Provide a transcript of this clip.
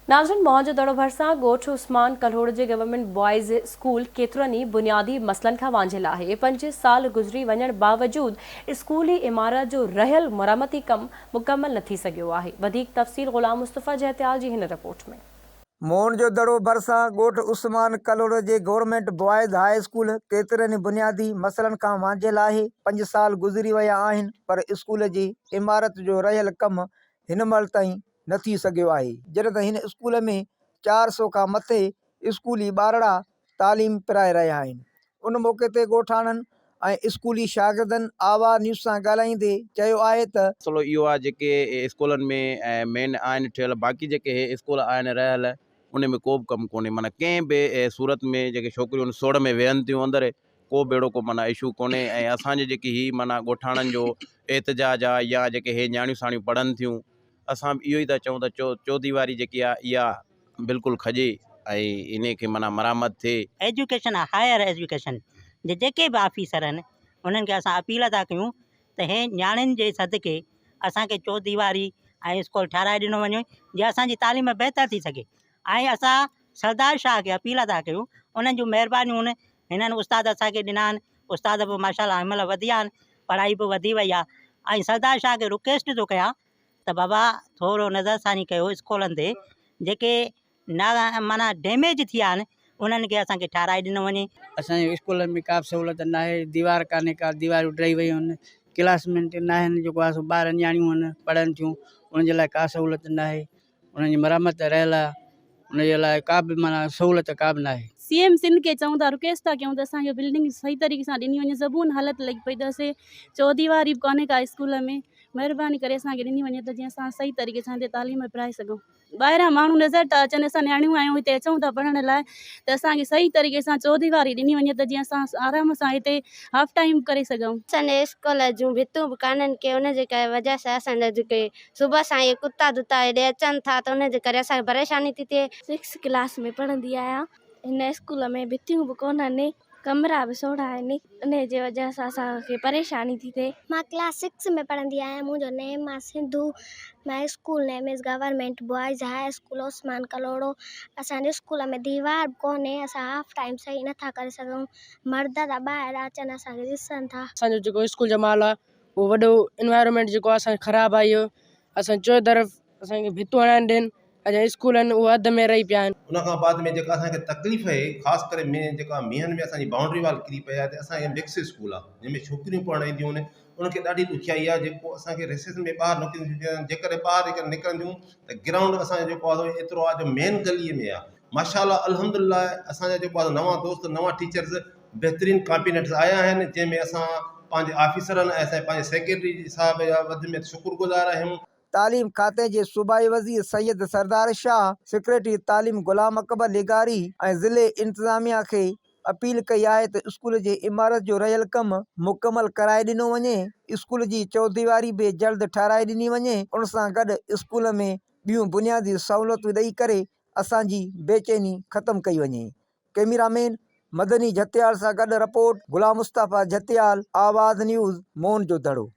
नाज़रीन मौजूद दड़ो भरसा ॻोठ उस्मान कल्होड़ जे गवर्नमेंट बॉयज़ स्कूल केतिरनि बुनियादी मसइलनि खां वांझियल आहे। 5 साल गुज़री वञण बावजूद स्कूली इमारत जो रहियल मरम्मती कम मुकम्मल न थी सघियो आहे। वधीक तफ़सील ग़ुलाम मुस्तफ़ा जहतियाल जी हिन रिपोर्ट में। मोहन जो दड़ो भरसा ॻोठ उस्मान कल्होड़ जे गवर्नमेंट बॉयज़ हाई स्कूल केतिरनि बुनियादी मसइलनि खां वांझियल आहे। 5 साल गुज़री विया आहिनि पर स्कूल जी इमारत जो रहियल कम हिन महिल ताईं न थी सघियो आहे। जॾहिं त हिन स्कूल में 400 खां मथे स्कूली ॿारड़ा तालीम पिराए रहिया आहिनि। उन मौक़े ते ॻोठाणनि ऐं स्कूली शागिर्दनि आवाज़ न्यूज़ सां ॻाल्हाईंदे चयो आहे त मसलो इहो आहे जेके स्कूलनि में मेन आहिनि ठहियल, बाक़ी जेके स्कूल आहिनि रहियल उन में को बि कमु कोन्हे। माना कंहिं बि सूरत में जेके छोकिरियूं सोड़ में वेहनि थियूं अंदरि को बि अहिड़ो को माना इशू कोन्हे। ऐं असांजे जेकी ही माना ॻोठाणनि जो एतिजाज आहे या जेके हे न्याणियूं साणियूं पढ़नि थियूं, असां बि इहो ई था चऊं त चौधरी जेकी आहे इहा बिल्कुलु खजे ऐं इन खे माना मरामत थिए। एजुकेशन हायर एजुकेशन जेके बि ऑफिसर आहिनि उन्हनि खे असां अपील था कयूं त हे न्याणियुनि जे सदके असांखे चौधरी ऐं स्कूल ठाराए ॾिनो वञे जीअं असांजी तालीम बहितर थी सघे। ऐं असां सरदार शाह खे अपील था कयूं, उन्हनि जूं महिरबानियूं हिननि उस्ताद असांखे ॾिना आहिनि। उस्ताद बि माशाल्लाह हिन महिल वधिया आहिनि, पढ़ाई बि वधी वई आहे। ऐं सरदार शाह खे रिक्वेस्ट थो कयां त बाबा थोरो नज़रसानी कयो स्कूलनि ते जेके न माना डैमेज थिया आहिनि उन्हनि खे असांखे ठाराए ॾिनो वञे। असांजे स्कूल में का बि सहूलियत न आहे, दीवार कान्हे, का दीवारूं टही वियूं आहिनि, क्लासमेट न आहिनि, जेको आहे सो ॿार न्याणियूं आहिनि पढ़नि थियूं, उनजे लाइ का सहूलियत न आहे। उन्हनि जी मरम्मत रहियल आहे, उनजे लाइ का बि माना सहूलियत का बि न आहे। CM सिंध के चऊं था, रिक्वेस्ट था कयूं त असांखे बिल्डिंग सही तरीक़े सां ॾिनी वञे। ज़बून हालत लॻी पई अथसि, चौधरी बि कोन्हे का स्कूल में। महिरबानी करे असांखे ॾिनी वञे त जीअं असां सही तरीक़े सां हिते तालीम पिराए सघूं। ॿाहिरां माण्हू नज़र था अचनि, असां न्याणियूं आहियूं हिते अचूं था पढ़ण लाइ, त असांखे सही तरीक़े सां चौधरी ॾिनी वञे त जीअं असां आराम सां हिते हाफ टाइम करे सघूं। असांजे स्कूल जूं भितूं बि कान्हनि के उनजे करे वजह सां असांजा जेके सुबुह सां इहे कुता दुता हेॾे अचनि था त उनजे करे असांखे परेशानी थी थिए। 6 क्लास में पढ़ंदी आहियां। हिन स्कूल में भितियूं बि कोन्हनि, कमरा बि सोढ़ा आहिनि, इन जे वजह सां असांखे परेशानी थी थिए। मां क्लास 6 में पढ़ंदी आहियां। मुंहिंजो नेम आहे Sindhu. My school name is government boys high school Usman Kalhoro. असांजे स्कूल में दीवार बि कोन्हे, असां हाफ टाइम सही नथा करे सघूं। मर्द था ॿाहिरि अचनि, असांखे ॾिसनि था। असांजो जेको स्कूल जो माल आहे उहो वॾो इन्वायरमेंट जेको आहे असांखे ख़राबु आहे। इहो असां चो तरफ़ असांखे भितूं हणाइनि ॾियनि, अॼु स्कूल आहिनि उहे अध में रही पिया आहिनि। उनखां बाद में जेका असांखे तकलीफ़ आहे, ख़ासि करे में जेका मींहनि में असांजी बाउंड्री वाल किरी पई आहे, त असांखे मिक्स स्कूल आहे जंहिंमें छोकिरियूं पढ़णु ईंदियूं आहिनि। उनखे ॾाढी ॾुखियाई आहे जेको असांखे रिसेस में ॿाहिरि निकिरंदियूं, जेकॾहिं ॿाहिरि निकिरंदियूं त ग्राउंड असांजो जेको आहे एतिरो आहे जो मेन गलीअ में आहे। माशाल्लाह अल्हम्दुलिल्लाह असांजा जेको आहे नवां दोस्त नवां टीचर्स बहितरीनु कॉम्बिनेट्स आया आहिनि, जंहिंमें असां पंहिंजे ऑफिसरनि ऐं असांजे पंहिंजे सेक्रेटरी साहब जा वधि में शुक्रगुज़ार आहियूं। तालीम खाते जे सूबाई वज़ीर सैयद सरदार शाह, सेक्रेटरी तालीम गुलाम अकबर लिगारी ऐं ज़िले इंतज़ामिया खे अपील कई आहे त स्कूल जे इमारत जो रहियल कम मुकम्मल कराए ॾिनो वञे। स्कूल जी चौधरी बि जल्द ठाराए ॾिनी वञे। उन सां गॾु स्कूल में ॿियूं बुनियादी सहूलियतूं ॾेई करे असांजी बेचैनी ख़तमु कई वञे। कैमरामैन मदनी जतियाल सां गॾु रिपोर्ट गुलाम मुस्तफ़ा जतियाल, आवाज़ न्यूज़, मोहन जो दड़ो।